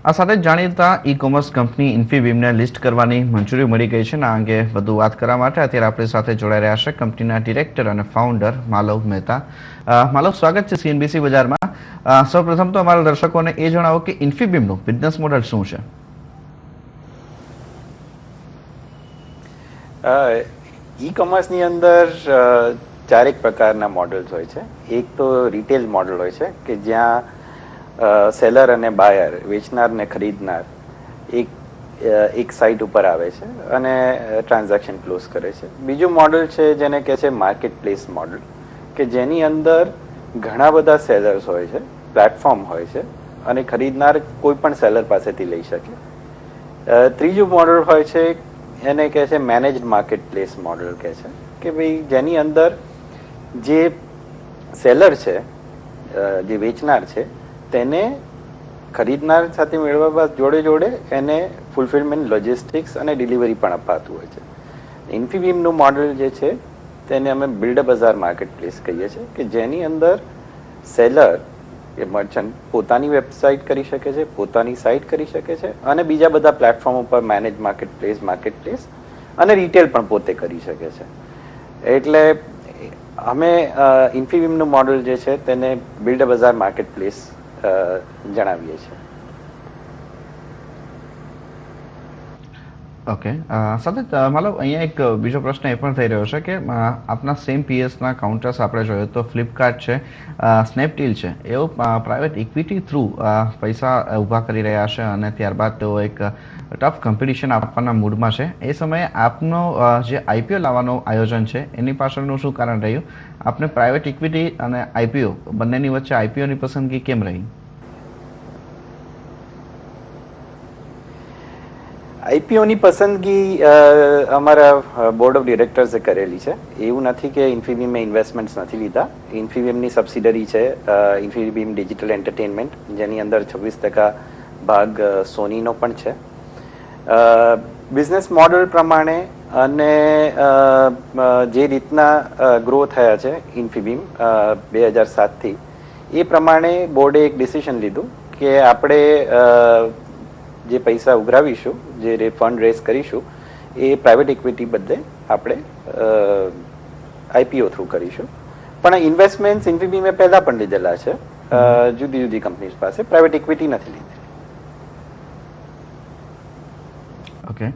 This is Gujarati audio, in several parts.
આ સાથે જ જાણીતા ઈ કોમર્સ કંપની ઇન્ફીબીમને લિસ્ટ કરવાની મંજૂરી મળી ગઈ છે. આ અંગે વધુ વાત કરવા માટે અત્યારે આપણી સાથે જોડાઈ રહ્યા છે કંપનીના ડિરેક્ટર અને ફાઉન્ડર માલવ મહેતા. માલવ, સ્વાગત છે સીએનબીસી બજારમાં. સૌપ્રથમ તો અમારા દર્શકોને એ જણાવો કે ઇન્ફીબીમનું બિઝનેસ મોડેલ શું છે? ઈ કોમર્સની અંદર ચારેક પ્રકારના મોડલ્સ હોય છે. એક તો રિટેલ મોડલ હોય છે કે જ્યાં સેલર અને બાયર, વેચનાર ને ખરીદનાર એક સાઇટ ઉપર આવે છે અને ટ્રાન્ઝેક્શન ક્લોઝ કરે છે. બીજું મોડલ છે જેને કહે છે માર્કેટ પ્લેસ મોડલ, કે જેની અંદર ઘણા બધા સેલર્સ હોય છે, પ્લેટફોર્મ હોય છે અને ખરીદનાર કોઈ પણ સેલર પાસેથી લઈ શકે. ત્રીજું મોડલ હોય છે એને કહે છે મેનેજડ માર્કેટ પ્લેસ મોડલ, કહે છે કે ભાઈ જેની અંદર જે સેલર છે, જે વેચનાર છે, તેને ખરીદનાર સાથે મેળવવા જોડે જોડે એને ફૂલફિલમેન્ટ, લોજિસ્ટિક્સ અને ડિલિવરી પણ અપાતું હોય છે. ઇન્ફીબીમનું મોડલ જે છે તેને અમે બિલ્ડ અ બજાર માર્કેટ પ્લેસ કહીએ છીએ, કે જેની અંદર સેલર કે મર્ચન્ટ પોતાની વેબસાઇટ કરી શકે છે, પોતાની સાઇટ કરી શકે છે અને બીજા બધા પ્લેટફોર્મ ઉપર મેનેજ માર્કેટ પ્લેસ અને રિટેલ પણ પોતે કરી શકે છે. એટલે અમે ઇન્ફીબીમનું મોડલ જે છે તેને બિલ્ડ અ બજાર માર્કેટ પ્લેસ જણાવીએ છીએ. ઓકે, સાથે મતલબ અહીંયા એક બીજો પ્રશ્ન એ પણ થઈ રહ્યો છે કે આપના સેમ પીએસના કાઉન્ટર્સ આપણે જોઈએ તો ફ્લિપકાર્ટ છે, સ્નેપડીલ છે, એઓ પ્રાઇવેટ ઇક્વિટી થ્રુ પૈસા ઊભા કરી રહ્યા છે અને ત્યારબાદ તેઓ એક ટફ કોમ્પિટિશન આપવાના મૂડમાં છે. એ સમયે આપનો જે આઈપીઓ લાવવાનું આયોજન છે એની પાછળનું શું કારણ રહ્યું? આપને પ્રાઇવેટ ઇક્વિટી અને આઈપીઓ બંનેની વચ્ચે આઈપીઓની પસંદગી કેમ રહી? આઈપીઓની પસંદગી અમારા બોર્ડ ઓફ ડિરેક્ટર્સે કરેલી છે. એવું નથી કે ઇન્ફીબીમે ઇન્વેસ્ટમેન્ટ્સ નથી લીધા. ઇન્ફીબીમની સબસિડરી છે ઇન્ફીબીમ ડિજિટલ એન્ટરટેનમેન્ટ, જેની અંદર 26% ભાગ સોનીનો પણ છે. બિઝનેસ મોડલ પ્રમાણે અને જે રીતના ગ્રો થયા છે ઇન્ફીબીમ 2007થી, એ પ્રમાણે બોર્ડે એક ડિસિઝન લીધું કે આપણે જે પૈસા ઉઘરાવીશું, જે ફંડ રેઝ કરીશું, એ પ્રાઇવેટ ઇક્વિટી બદલે આપણે આઈપીઓ થ્રુ કરીશું. પણ ઇન્વેસ્ટમેન્ટ ઇન્ફીબીમે પહેલા પણ લીધેલા છે જુદી જુદી કંપનીઝ પાસે, પ્રાઇવેટ ઇક્વિટી નથી લીધી. ઓકે,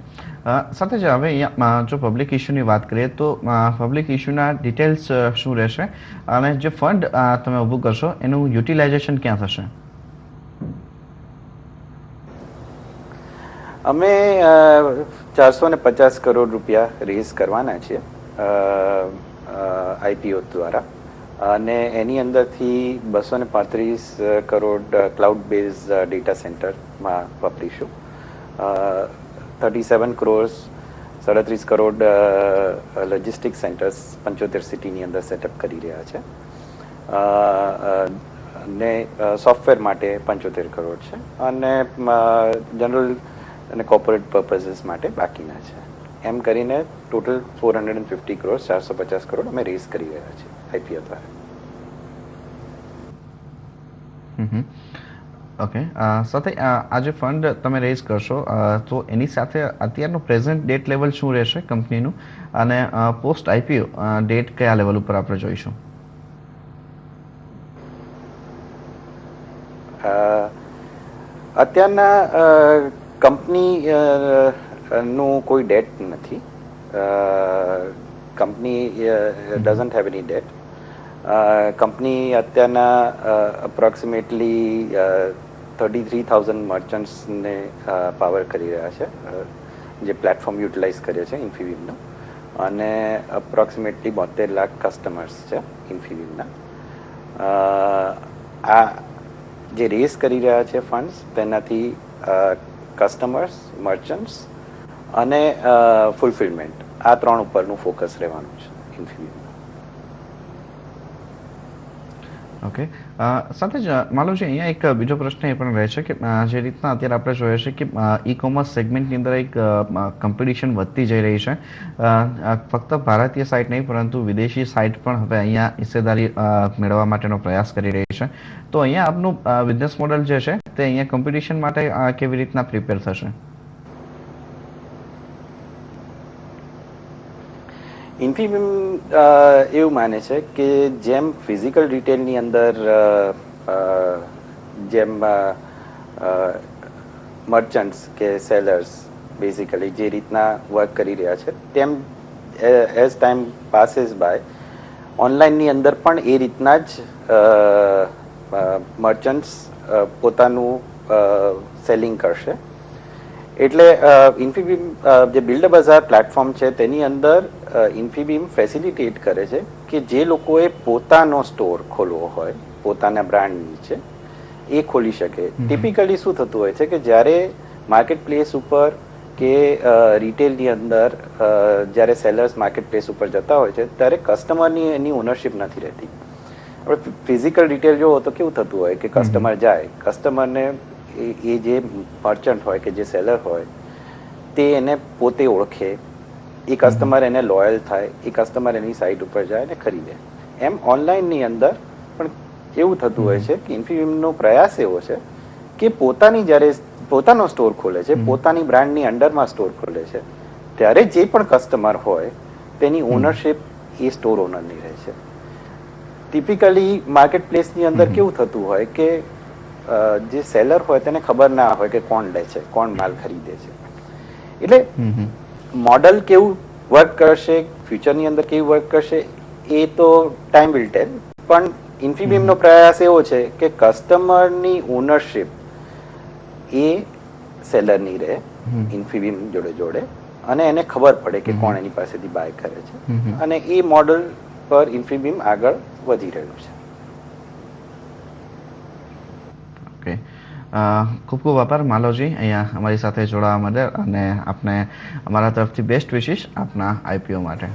સાથે જ હવે અહીંયા જો પબ્લિક ઇશ્યુની વાત કરીએ તો પબ્લિક ઇશ્યુના ડિટેલ્સ શું રહેશે અને જે ફંડ તમે ઊભું કરશો એનું યુટિલાઇઝેશન ક્યાં થશે? અમે 450 કરોડ રૂપિયા રેઝ કરવાના છીએ આઈપીઓ દ્વારા, અને એની અંદરથી 235 કરોડ ક્લાઉડ બેઝ ડેટા સેન્ટરમાં વાપરીશું. 37 crores 37 કરોડ લોજિસ્ટિક સેન્ટર્સ 75 સિટીની અંદર સેટઅપ કરી રહ્યા છે અને સોફ્ટવેર માટે 75 કરોડ છે અને જનરલ અને કોર્પોરેટ પર્પઝીસ માટે બાકીના છે. એમ કરીને ટોટલ 450 crores 450 કરોડ અમે રેઝ કરી રહ્યા છીએ આઈપીઓ દ્વારા. ઓકે, સાથે આ જે ફંડ તમે રેઝ કરશો તો એની સાથે અત્યારનું પ્રેઝન્ટ ડેટ લેવલ શું રહેશે કંપનીનું અને પોસ્ટ આઈપીઓ ડેટ કયા લેવલ ઉપર આપણે જોઈશું? અત્યારના કંપની નું કોઈ ડેટ નથી. Company doesn't have any date. Company અત્યારના અપ્રોક્સિમેટલી 33,000 મર્ચન્ટ્સને પાવર કરી રહ્યા છે, જે પ્લેટફોર્મ યુટિલાઇઝ કરે છે ઇન્ફીબીમનો, અને અપ્રોક્સિમેટલી 72 લાખ કસ્ટમર્સ છે ઇન્ફીબીમના. આ જે રેઝ કરી રહ્યા છે ફંડ્સ, તેનાથી કસ્ટમર્સ, મર્ચન્ટ્સ અને ફૂલફિલમેન્ટ, આ ત્રણ ઉપરનું ફોકસ રહેવાનું છે ઇન્ફીબીમમાં. ઓકે, સાથે જ માલવજી અહીંયા એક બીજો પ્રશ્ન એ પણ રહે છે કે જે રીતના અત્યારે આપણે જોઈએ છે કે ઈ કોમર્સ સેગમેન્ટની અંદર એક કોમ્પિટિશન વધતી જઈ રહી છે. ફક્ત ભારતીય સાઇટ નહીં પરંતુ વિદેશી સાઇટ પણ હવે અહીંયા હિસ્સેદારી મેળવવા માટેનો પ્રયાસ કરી રહી છે. તો અહીંયા આપનું બિઝનેસ મોડેલ જે છે તે અહીંયા કોમ્પિટિશન માટે કેવી રીતના પ્રિપેર થશે? ઇન્ફીબીમ એવું માને છે કે જેમ ફિઝિકલ રિટેલની અંદર જેમ મર્ચન્ટ્સ કે સેલર્સ બેઝિકલી જે રીતના વર્ક કરી રહ્યા છે તેમ એઝ ટાઈમ પાસીસ બાય ઓનલાઈનની અંદર પણ એ રીતના જ મર્ચન્ટ્સ પોતાનું સેલિંગ કરશે. એટલે ઇન્ફીબીમ જે બિલ્ડ બઝાર પ્લેટફોર્મ છે તેની અંદર ઇન્ફીબીમ ફેસિલિટેટ કરે છે કે જે લોકોએ પોતાનો સ્ટોર ખોલવો હોય પોતાના બ્રાન્ડ નીચે એ ખોલી શકે. ટિપિકલી શું થતું હોય છે કે જ્યારે માર્કેટ પ્લેસ ઉપર કે રિટેલની અંદર જ્યારે સેલર્સ માર્કેટ પ્લેસ ઉપર જતા હોય છે ત્યારે કસ્ટમરની એની ઓનરશિપ નથી રહેતી. આપણે ફિઝિકલ રિટેલ જોવો તો કેવું થતું હોય કે કસ્ટમર જાય, કસ્ટમરને એ જે મર્ચન્ટ હોય કે જે સેલર હોય તે એને પોતે ઓળખે, એ કસ્ટમર એને લોયલ થાય, એ કસ્ટમર એની સાઇટ ઉપર જાય અને ખરીદે. એમ ઓનલાઈનની અંદર પણ એવું થતું હોય છે કે ઇન્ફીબીમનો પ્રયાસ એવો છે કે પોતાની જ્યારે પોતાનો સ્ટોર ખોલે છે, પોતાની બ્રાન્ડની અંડરમાં સ્ટોર ખોલે છે ત્યારે જે પણ કસ્ટમર હોય તેની ઓનરશિપ એ સ્ટોર ઓનરની રહે છે. ટિપિકલી માર્કેટ પ્લેસની અંદર કેવું થતું હોય કે જે સેલર હોય તેને ખબર ના હોય કે કોણ લે છે, કોણ માલ ખરીદે છે. એટલે મોડલ કેવું વર્ક કરશે, ફ્યુચરની અંદર કેવું વર્ક કરશે એ તો ટાઈમ વિલ ટેલ. પણ ઇન્ફીબીમનો પ્રયાસ એવો છે કે કસ્ટમરની ઓનરશિપ એ સેલરની રહે ઇન્ફીબીમ જોડે અને એને ખબર પડે કે કોણ એની પાસેથી બાય કરે છે. અને એ મોડલ પર ઇન્ફીબીમ આગળ વધી રહ્યું છે. ઓકે, ખૂબ ખૂબ આભાર માલવજી અહીંયા અમારી સાથે જોડાવા માટે અને આપને અમારા તરફથી બેસ્ટ વિશિસ આપના આઈપીઓ માટે.